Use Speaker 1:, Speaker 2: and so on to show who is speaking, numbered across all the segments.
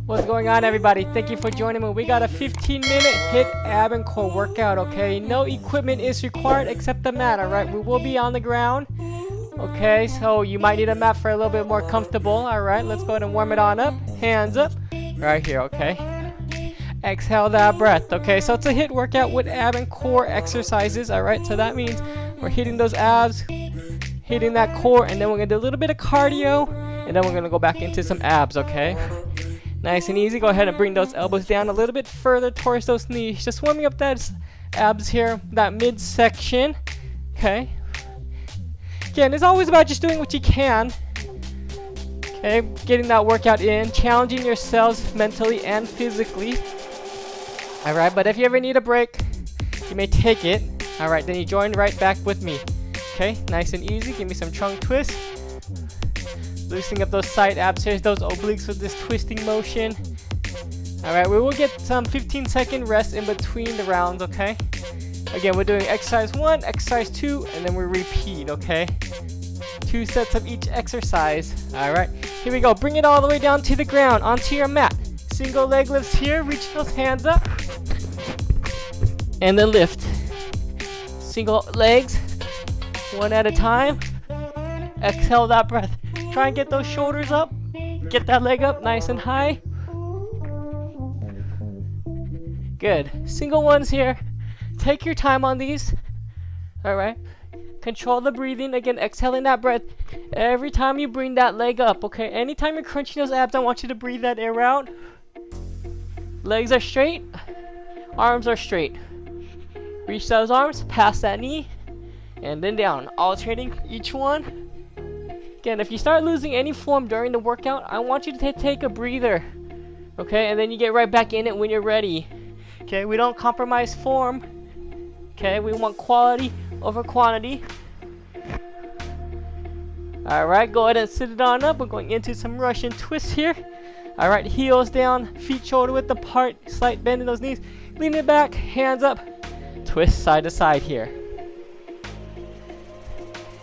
Speaker 1: What's going on, everybody? Thank you for joining me. We got a 15-minute HIIT ab and core workout, okay? No equipment is required except the mat, alright? We will be on the ground, okay? So you might need a mat for a little bit more comfortable, alright? Let's go ahead and warm it on up. Hands up. Right here, okay? Exhale that breath, okay? So it's a HIIT workout with ab and core exercises, alright? So that means we're hitting those abs, hitting that core, and then we're gonna do a little bit of cardio, and then we're gonna go back into some abs, okay? Nice and easy. Go ahead and bring those elbows down a little bit further towards those knees. Just warming up that abs here, that midsection. Okay. Again, it's always about just doing what you can. Okay, getting that workout in, challenging yourselves mentally and physically. Alright, but if you ever need a break, you may take it. Alright, then you join right back with me. Okay, nice and easy. Give me some trunk twists. Loosening up those side abs here, those obliques with this twisting motion. Alright, we will get some 15-second rest in between the rounds, okay? Again, we're doing exercise 1, exercise 2, and then we repeat, okay? 2 sets of each exercise. Alright, here we go. Bring it all the way down to the ground, onto your mat. Single leg lifts here, reach those hands up. And then lift. Single legs, one at a time. Exhale that breath. Try and get those shoulders up. Get that leg up nice and high. Good. Single ones here. Take your time on these. Alright. Control the breathing. Again, exhaling that breath every time you bring that leg up. Okay. Anytime you're crunching those abs, I want you to breathe that air out. Legs are straight. Arms are straight. Reach those arms. Past that knee. And then down. Alternating each one. Again, if you start losing any form during the workout, I want you to take a breather, okay? And then you get right back in it when you're ready, okay? We don't compromise form, okay? We want quality over quantity. All right, go ahead and sit it on up. We're going into some Russian twists here. All right, heels down, feet shoulder width apart, slight bend in those knees. Lean it back, hands up, twist side to side here.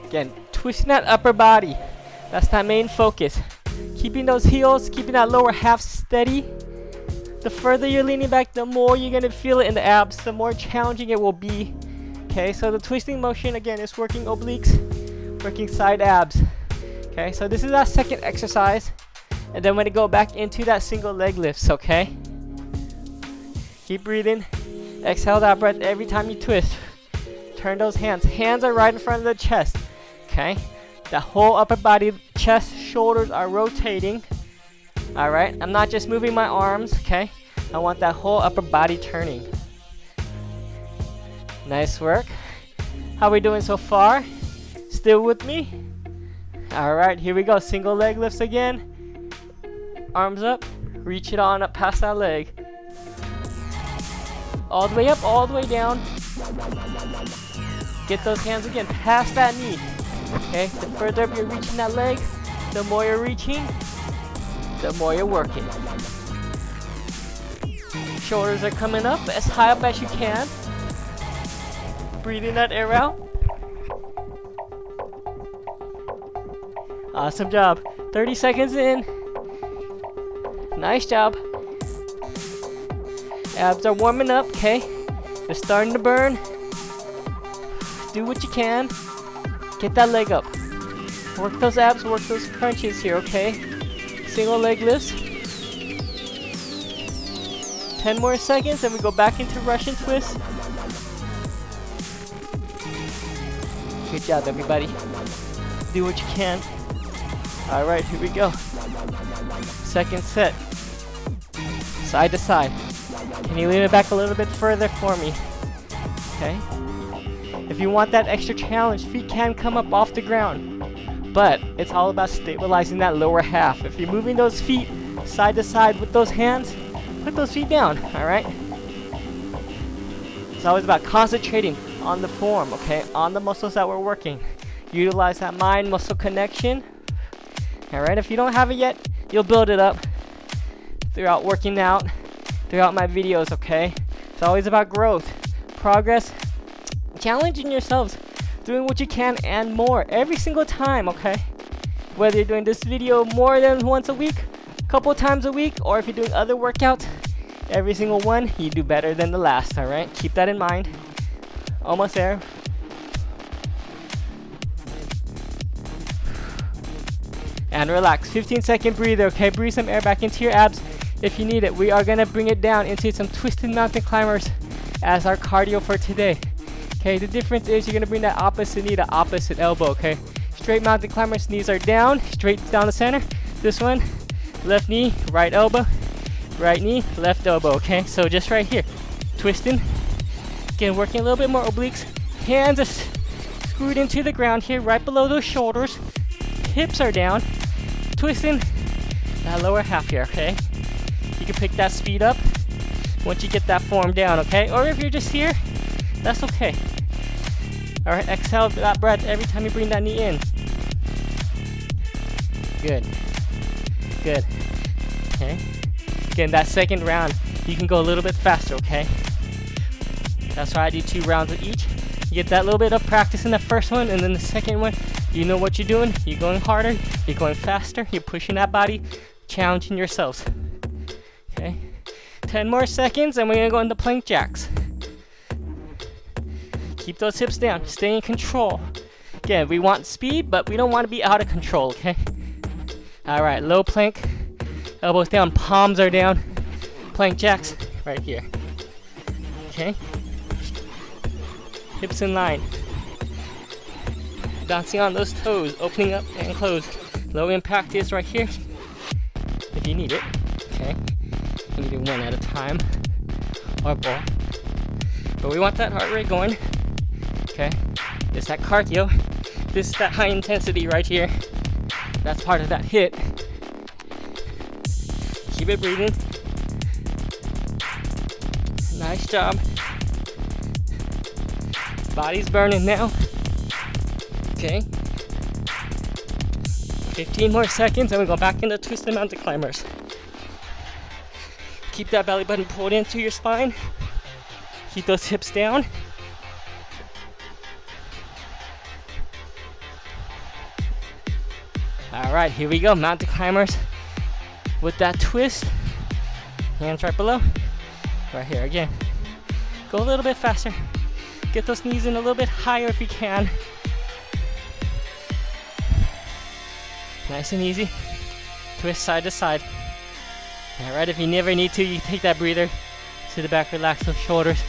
Speaker 1: Again, twisting that upper body. That's that main focus. Keeping those heels, keeping that lower half steady. The further you're leaning back, the more you're going to feel it in the abs, the more challenging it will be. Okay, so the twisting motion, again, is working obliques, working side abs. Okay, so this is our second exercise. And then we're going to go back into that single leg lifts, okay? Keep breathing. Exhale that breath every time you twist. Turn those hands. Hands are right in front of the chest. Okay, the whole upper body, chest, shoulders are rotating. Alright, I'm not just moving my arms, okay? I want that whole upper body turning. Nice work. How are we doing so far? Still with me? Alright, here we go. Single leg lifts again. Arms up. Reach it on up past that leg. All the way up, all the way down. Get those hands again past that knee. Okay, the further up you're reaching that leg, the more you're reaching, the more you're working. Shoulders are coming up as high up as you can. Breathing that air out. Awesome job. 30 seconds in. Nice job. Abs are warming up, okay? They're starting to burn. Do what you can. Get that leg up. Work those abs, work those crunches here, okay? Single leg lifts. 10 more seconds and we go back into Russian twist. Good job, everybody. Do what you can. Alright, here we go. Second set. Side to side. Can you lean it back a little bit further for me? Okay. If you want that extra challenge, feet can come up off the ground. But it's all about stabilizing that lower half. If you're moving those feet side to side with those hands, put those feet down, alright? It's always about concentrating on the form, okay? On the muscles that we're working. Utilize that mind-muscle connection. Alright, if you don't have it yet, you'll build it up throughout working out, throughout my videos, okay? It's always about growth, progress, challenging yourselves, doing what you can and more every single time, okay? Whether you're doing this video more than once a week, couple times a week, or if you're doing other workouts, every single one, you do better than the last, all right? Keep that in mind. Almost there. And relax. 15-second breather, okay? Breathe some air back into your abs if you need it. We are gonna bring it down into some twisted mountain climbers as our cardio for today. Okay, the difference is you're gonna bring that opposite knee to opposite elbow, okay? Straight mountain climbers, knees are down, straight down the center. This one, left knee, right elbow, right knee, left elbow, okay? So just right here, twisting. Again, working a little bit more obliques. Hands are screwed into the ground here, right below those shoulders. Hips are down. Twisting that lower half here, okay? You can pick that speed up once you get that form down, okay? Or if you're just here, that's okay. All right, exhale that breath every time you bring that knee in. Good. Good. Okay. Again, that second round, you can go a little bit faster, okay? That's why I do 2 rounds of each. You get that little bit of practice in the first one, and then the second one, you know what you're doing. You're going harder, you're going faster, you're pushing that body, challenging yourselves. Okay. 10 more seconds, and we're gonna go into plank jacks. Keep those hips down, stay in control. Again, we want speed, but we don't want to be out of control, okay? All right, low plank, elbows down, palms are down. Plank jacks, right here. Okay? Hips in line. Bouncing on those toes, opening up and close. Low impact is right here, if you need it, okay? You can do one at a time, or both. But we want that heart rate going, okay? It's that cardio. This is that high intensity right here. That's part of that HIIT. Keep it breathing. Nice job. Body's burning now. Okay. 15 more seconds and we go back into twisted mountain climbers. Keep that belly button pulled into your spine. Keep those hips down. All right, here we go, mountain climbers with that twist. Hands right below, right here again. Go a little bit faster. Get those knees in a little bit higher if you can. Nice and easy. Twist side to side. All right, if you never need to, you take that breather to the back, relax those shoulders.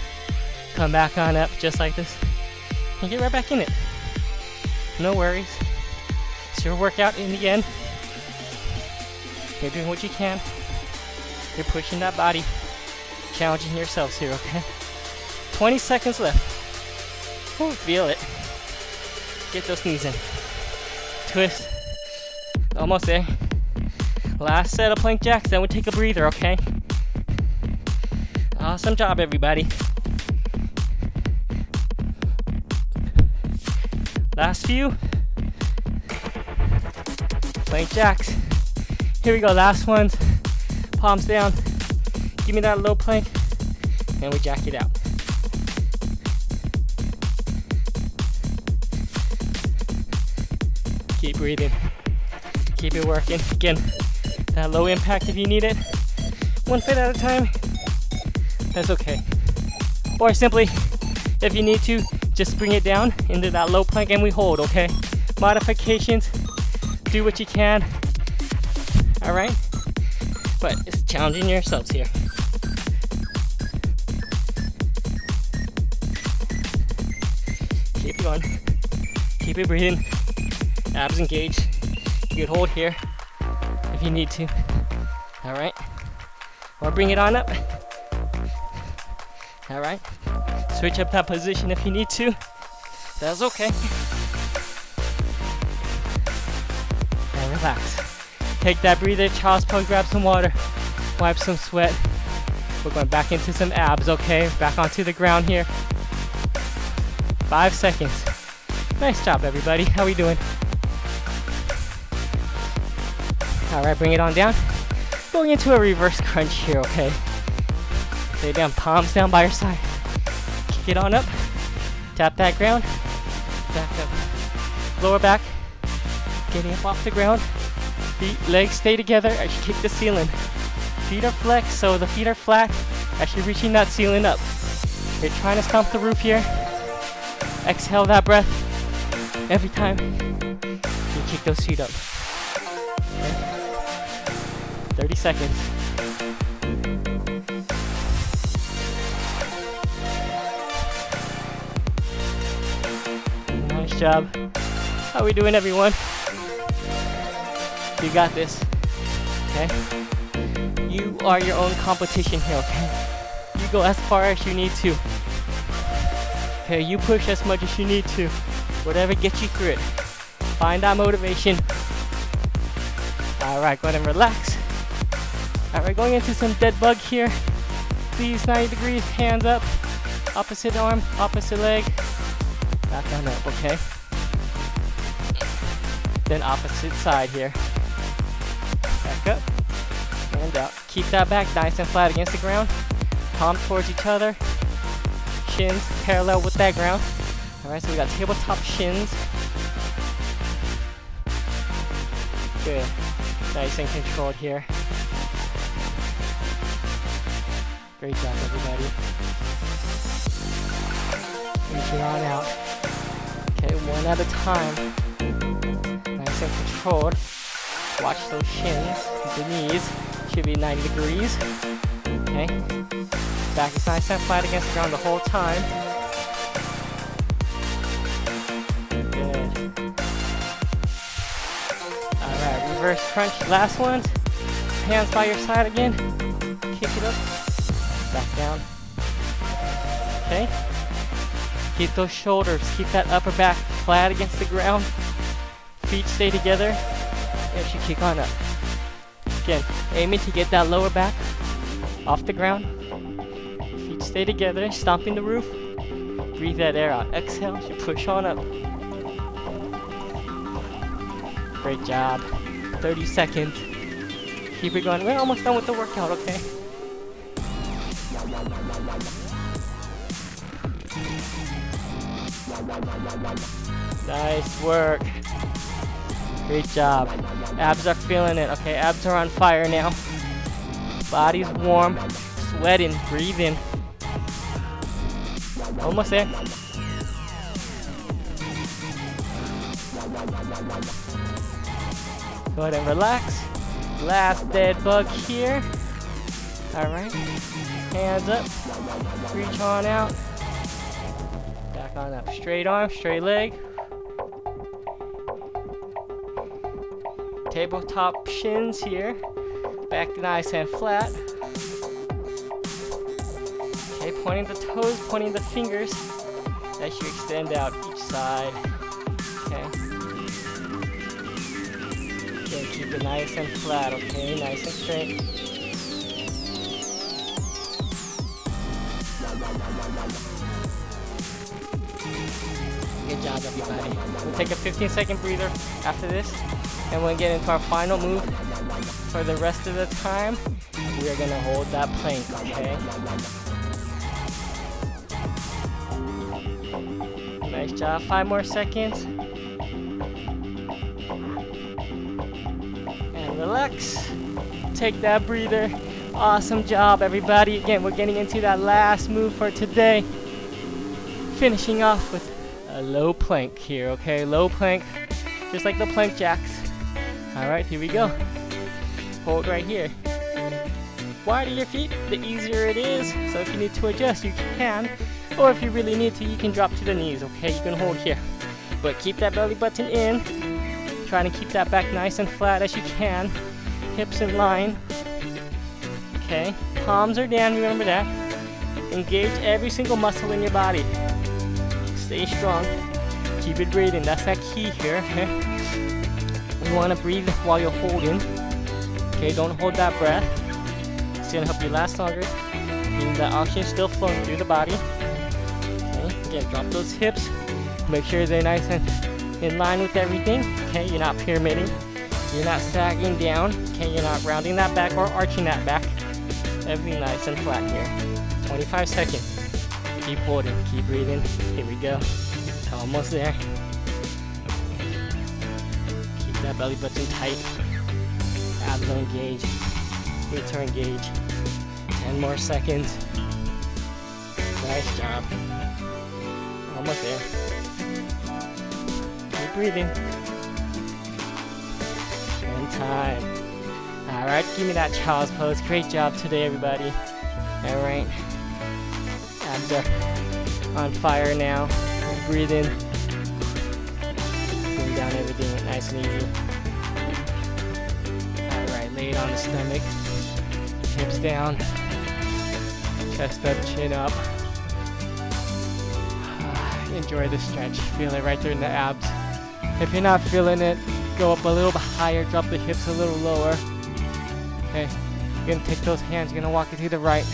Speaker 1: Come back on up just like this. And get right back in it. No worries. It's your workout in the end. You're doing what you can. You're pushing that body. Challenging yourselves here, okay? 20 seconds left. Ooh, feel it. Get those knees in. Twist. Almost there. Last set of plank jacks, then we take a breather, okay? Awesome job, everybody. Last few. Plank jacks. Here we go, last ones. Palms down. Give me that low plank, and we jack it out. Keep breathing. Keep it working. Again, that low impact if you need it. 1 foot at a time. That's okay. Or simply, if you need to, just bring it down into that low plank and we hold, okay? Modifications, do what you can. All right? But it's challenging yourselves here. Keep going. Keep it breathing. Abs engaged. You can hold here if you need to. All right? Or bring it on up. All right? Switch up that position if you need to. That's okay. And relax. Take that breather, child's pose, grab some water, wipe some sweat. We're going back into some abs, okay? Back onto the ground here. 5 seconds. Nice job, everybody. How we doing? All right, bring it on down. Going into a reverse crunch here, okay? Lay down, palms down by your side. Kick it on up. Tap that ground. Back up. Lower back. Getting up off the ground. Feet, legs stay together as you kick the ceiling. Feet are flexed, so the feet are flat as you're reaching that ceiling up. You're trying to stomp the roof here. Exhale that breath every time you kick those feet up. Okay. 30 seconds. Nice job. How are we doing, everyone? You got this. Okay? You are your own competition here, okay? You go as far as you need to. Okay, you push as much as you need to. Whatever gets you through it. Find that motivation. Alright, go ahead and relax. Alright, going into some dead bug here. Please, 90 degrees, hands up. Opposite arm, opposite leg. Back on up, okay? Then opposite side here. Back up. And out. Keep that back nice and flat against the ground. Palms towards each other. Shins parallel with that ground. Alright, so we got tabletop shins. Good. Nice and controlled here. Great job, everybody. Reach it on out. Okay, one at a time. Nice and controlled. Watch those shins. The knees should be 90 degrees. Okay. Back is nice and flat against the ground the whole time. Good. Alright, reverse crunch. Last ones. Hands by your side again. Kick it up. Back down. Okay. Keep those shoulders. Keep that upper back flat against the ground. Feet stay together. And you kick on up. Again, aiming to get that lower back off the ground. Feet stay together, stomping the roof. Breathe that air out. Exhale, you push on up. Great job. 30 seconds. Keep it going. We're almost done with the workout, okay? Nice work. Great job. Abs are feeling it, okay? Abs are on fire now. Body's warm, sweating, breathing. Almost there. Go ahead and relax. Last dead bug here. Alright. Hands up. Reach on out. Back on up. Straight arm, straight leg. Tabletop shins here. Back nice and flat. Okay, pointing the toes, pointing the fingers as you extend out each side. Okay. Okay, keep it nice and flat, okay? Nice and straight. Good job, everybody. We'll take a 15-second breather after this, and we'll get into our final move. For the rest of the time, we are gonna hold that plank, okay? Nice job. 5 more seconds. And relax. Take that breather. Awesome job, everybody. Again, we're getting into that last move for today. Finishing off with a low plank here, okay? Low plank, just like the plank jacks. All right, here we go. Hold right here. Wider your feet, the easier it is. So if you need to adjust, you can. Or if you really need to, you can drop to the knees, okay? You can hold here. But keep that belly button in. Trying to keep that back nice and flat as you can. Hips in line. Okay, palms are down, remember that. Engage every single muscle in your body. Stay strong. Keep it breathing, that's that key here. You want to breathe while you're holding. Okay, don't hold that breath. It's going to help you last longer. Meaning that oxygen still flowing through the body. Okay, again, drop those hips. Make sure they're nice and in line with everything. Okay, you're not pyramiding. You're not sagging down. Okay, you're not rounding that back or arching that back. Everything nice and flat here. 25 seconds. Keep holding, keep breathing. Here we go. Almost there. Keep that belly button tight. Abs are engaged. Glutes are engaged. 10 more seconds. Nice job. Almost there. Keep breathing. And time. Alright, give me that child's pose. Great job today, everybody. Alright. Abs are on fire now. Breathe in. Bring down everything nice and easy. Alright, lay it on the stomach. Hips down. Chest up, chin up. Enjoy the stretch. Feel it right there in the abs. If you're not feeling it, go up a little bit higher. Drop the hips a little lower. Okay. You're gonna take those hands. You're gonna walk it to the right.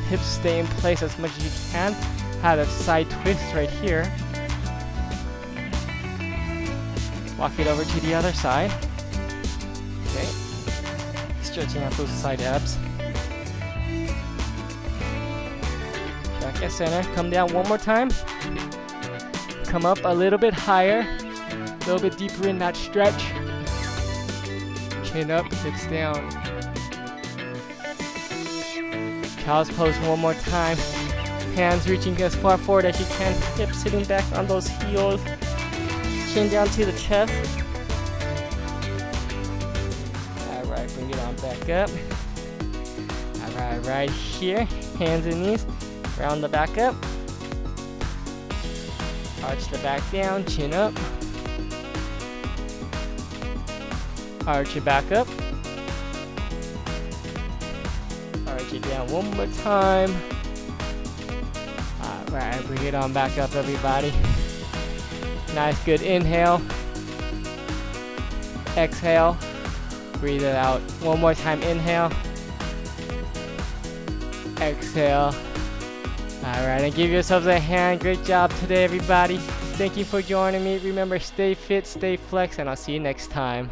Speaker 1: Hips stay in place as much as you can. Have a side twist right here. Walk it over to the other side. Okay. Stretching out those side abs. Back at center. Come down one more time. Come up a little bit higher. A little bit deeper in that stretch. Chin up, hips down. Child's pose one more time. Hands reaching as far forward as you can. Hips sitting back on those heels. Chin down to the chest. Alright, bring it on back up. Alright, right here. Hands and knees. Round the back up. Arch the back down, chin up. Arch it back up. Arch it down one more time. Alright, bring it on back up, everybody. Nice, good inhale. Exhale. Breathe it out. One more time, inhale. Exhale. Alright, and give yourselves a hand. Great job today, everybody. Thank you for joining me. Remember, stay fit, stay flex, and I'll see you next time.